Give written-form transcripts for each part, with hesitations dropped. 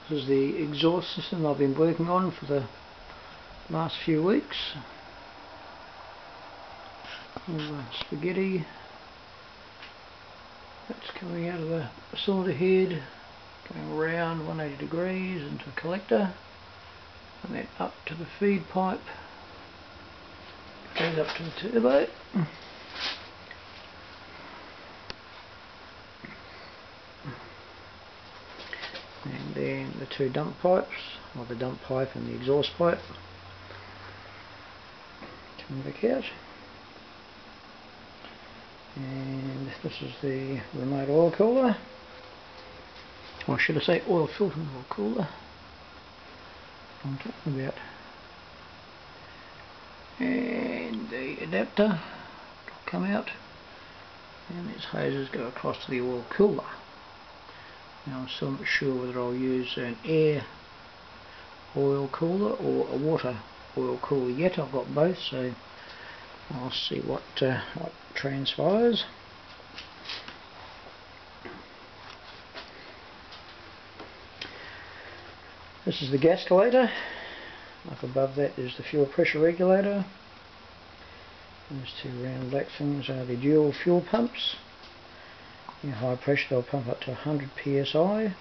This is the exhaust system I've been working on for the last few weeks. All the spaghetti that's coming out of the cylinder head, going around 180 degrees into a collector, and then up to the feed pipe, goes up to the turbo. And then the two dump pipes, or the dump pipe and the exhaust pipe, coming back out. And this is the remote oil cooler, or should I say oil filter, oil cooler I'm talking about. And the adapter will come out, and these hoses go across to the oil cooler. Now I'm still not sure whether I'll use an air oil cooler or a water oil cooler yet. I've got both, so I'll see what transpires. This is the gascolator. Up above that is the fuel pressure regulator. These two round black things are the dual fuel pumps. In high pressure they'll pump up to 100 psi.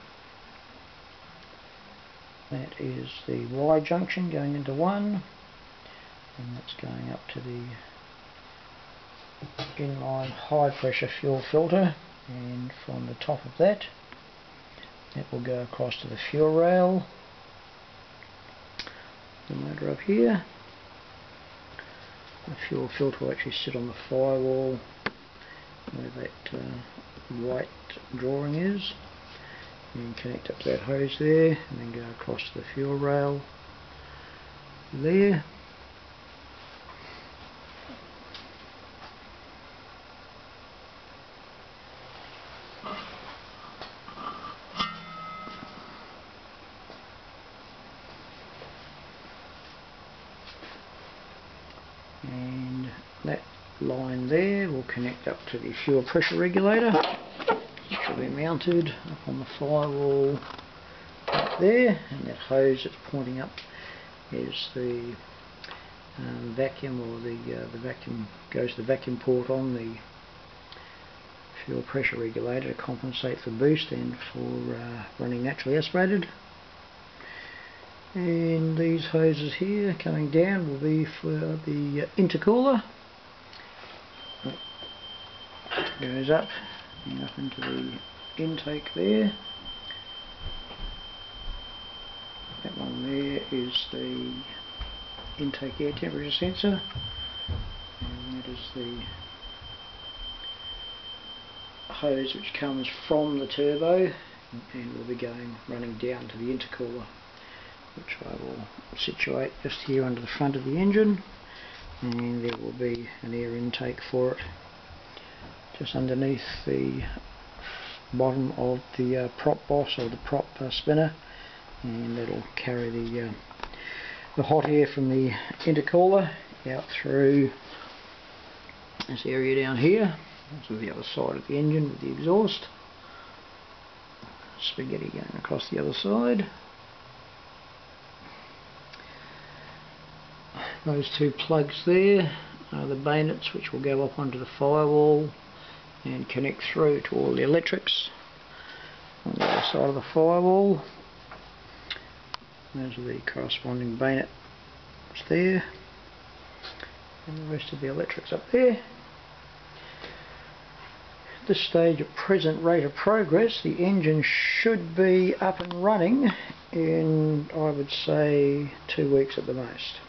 That is the Y junction going into one, and that's going up to the inline high pressure fuel filter, and from the top of that, that will go across to the fuel rail. The motor up here. The fuel filter will actually sit on the firewall where that white drawing is, and connect up to that hose there, and then go across to the fuel rail there. And that line there will connect up to the fuel pressure regulator, which will be mounted up on the firewall up there, and that hose that's pointing up is the vacuum, or the vacuum goes to the vacuum port on the fuel pressure regulator to compensate for boost and for running naturally aspirated. And these hoses here coming down will be for the intercooler. That goes up and up into the intake there. That one there is the intake air temperature sensor, and that is the hose which comes from the turbo and will be running down to the intercooler, which I will situate just here under the front of the engine, and there will be an air intake for it just underneath the bottom of the prop boss, or the prop spinner, and that'll carry the hot air from the intercooler out through this area down here. This is the other side of the engine with the exhaust. Spaghetti going across the other side. Those two plugs there are the bayonets which will go up onto the firewall and connect through to all the electrics on the other side of the firewall. Those are the corresponding bayonets there, and the rest of the electrics up there. At this stage, at present rate of progress, the engine should be up and running in, I would say, 2 weeks at the most.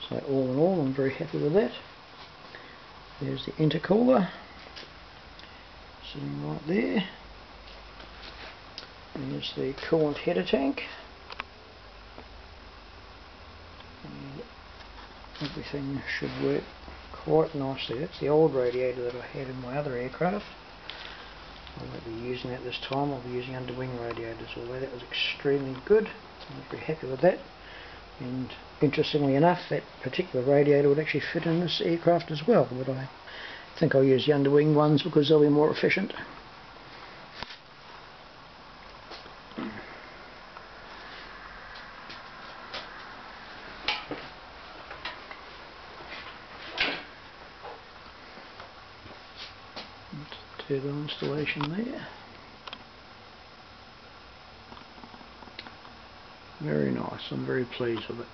So all in all, I'm very happy with that. There's the intercooler sitting right there. And there's the coolant header tank. And everything should work quite nicely. That's the old radiator that I had in my other aircraft. I won't be using that this time. I'll be using underwing radiators, although that was extremely good. I was very happy with that. And interestingly enough, that particular radiator would actually fit in this aircraft as well, but I think I'll use the underwing ones because they'll be more efficient. turbo installation there. Very nice, I'm very pleased with it.